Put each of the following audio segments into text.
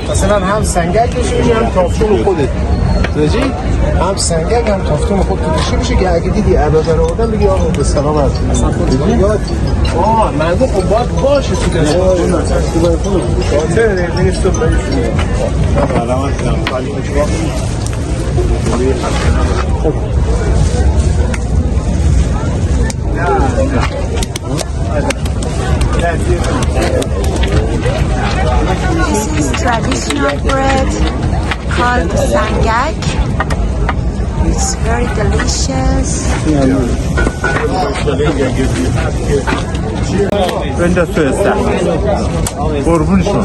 مثلا هم سنگک کشی میشه هم تافتون خودت رجی هم سنگک هم تافتون خود کشی میشه که اگه دیدی عدد رو آدم بگی آقا به سلام هست اصلا خودت یاد مردم خب باید باشه تو کسی خاطر نیست تو باید علامت کنم خالی مجبا This is traditional bread called sangak. It's very delicious. önce söylesen. Korkun şu.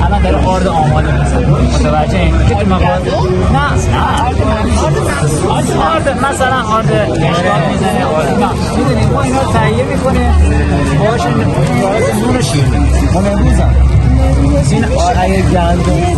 الان داره آرد آماده میشه متوجه این که تو مغازه آرد مثلا آرد اشکال میزنه نه میدونی ما اینا تهیه میکنه باشه نون شیرینی ما امروز این آرای گندم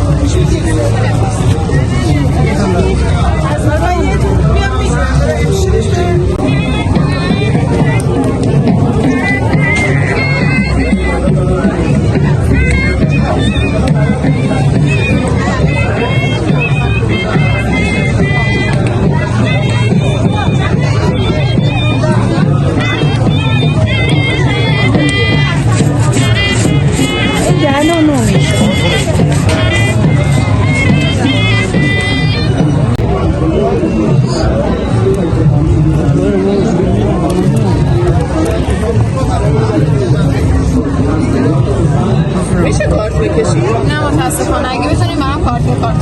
میشه کارت بکشی؟ نه متاسفانه اگه بتونیم برام کارت کنم.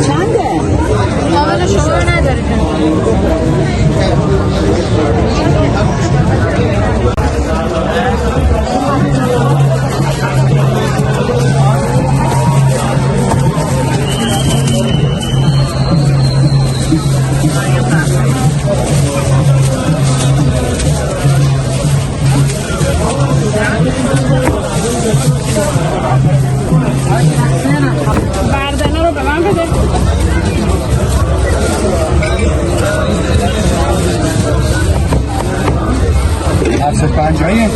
چنده؟ قابل شما رو ندارید. بردنه رو به من بده. هفت پنجایی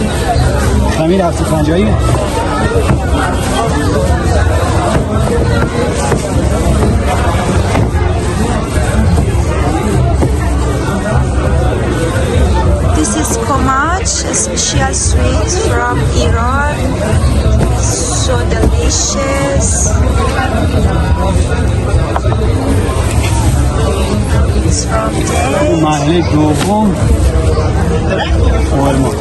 خمیر هفت پنجایی This is komach, a special sweet from Iran. So delicious. It's from dates. مرحله دوم خورما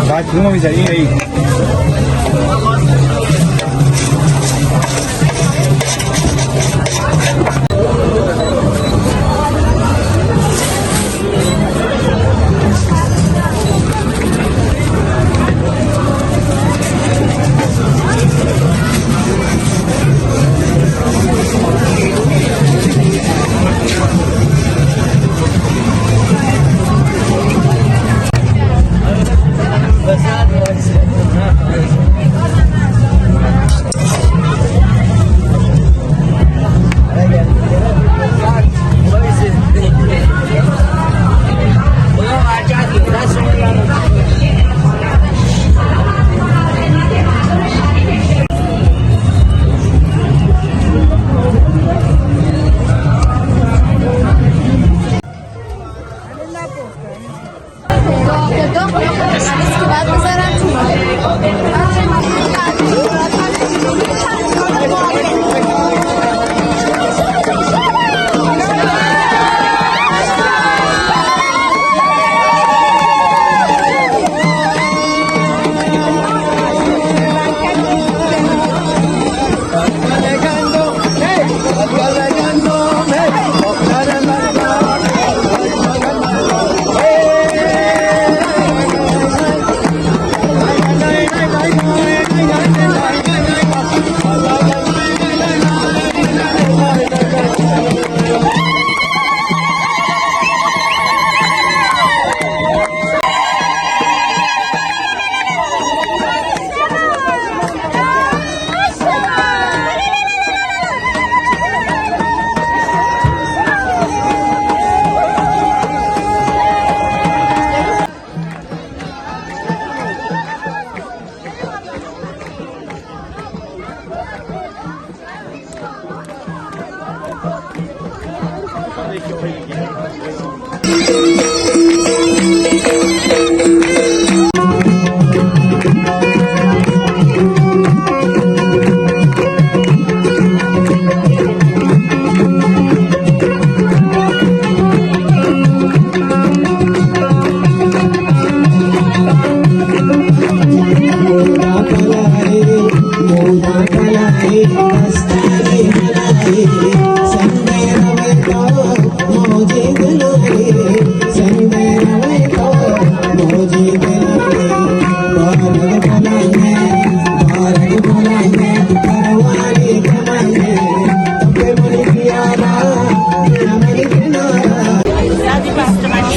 بعد کدومو میزنی ای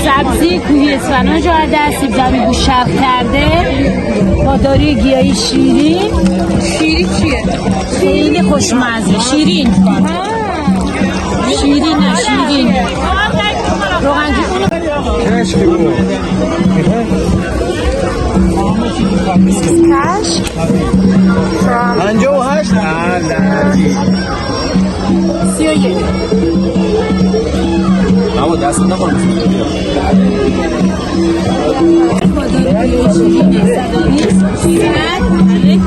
سبزی کوهی اسفناج آورده، سیب زمینی گوشت کرده با داروی گیاهی شیرین. شیری چیه؟ خیلی خوشمزه. شیرین شیرین نه شیرین روغنجون Cash from 58 31. اما دست نکنم با داروی گیاهی شیرین 120 شیرین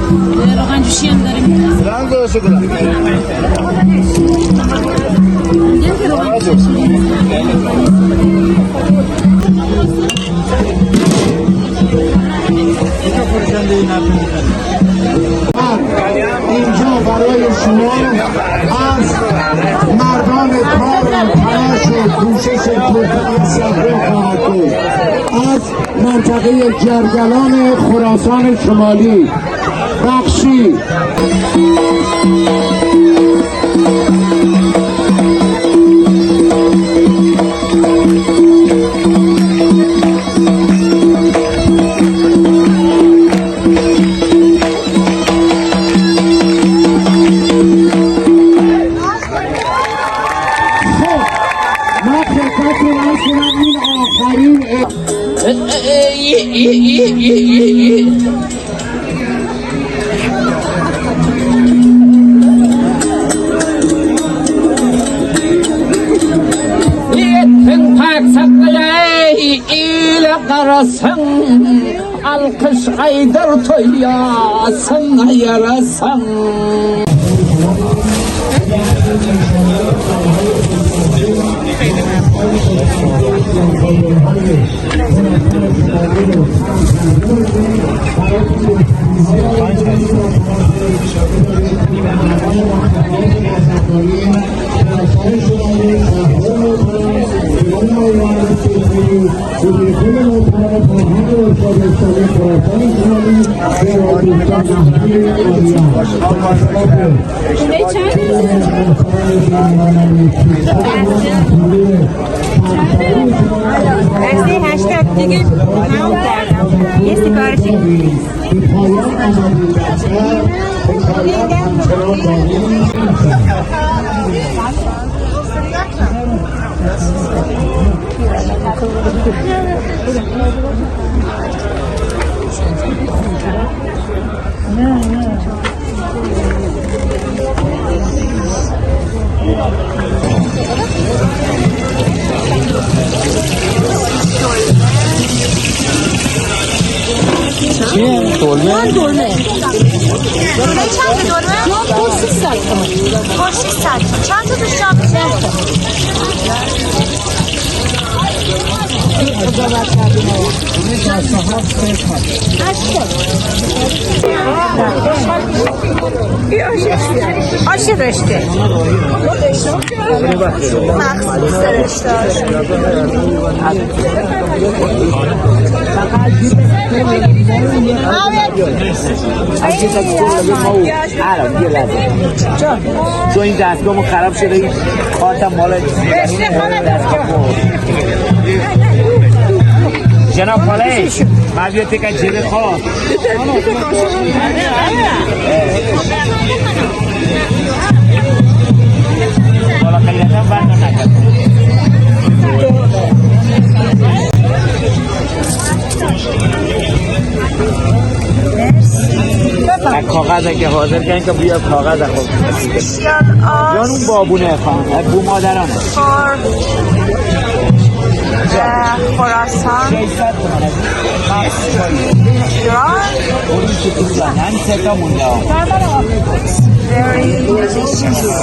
روغنجوشی هم داریم. رنگ و شکلات اینجا برای شما از مردان کار و تلاش و کوشش توفیق صحرا خواهد بود. از منطقه جرگلان خراسان شمالی بخشی alkış Haydar toyasın yarasın. مرسی هشتگ دیگه تمام کردم. یه سیگارچی دلمه دلمه چند دلمه؟ پرسیک سال پرسیک سال چند تا دوست جا بشه؟ آشی رشته مخصوص رشته چون این دستگاه خراب شده این کارتم مال جناب پالیش مبیاتی که جیب خواه بالا خیلیتم بردن نکرد کاغذ کاغذ که حاضر کردن که بیا کاغذ خوب Special جان اون بابونه خان بو مادرانه for خراسان 600 تومن ایران. اون که تو زنن سه تا مونده Very delicious.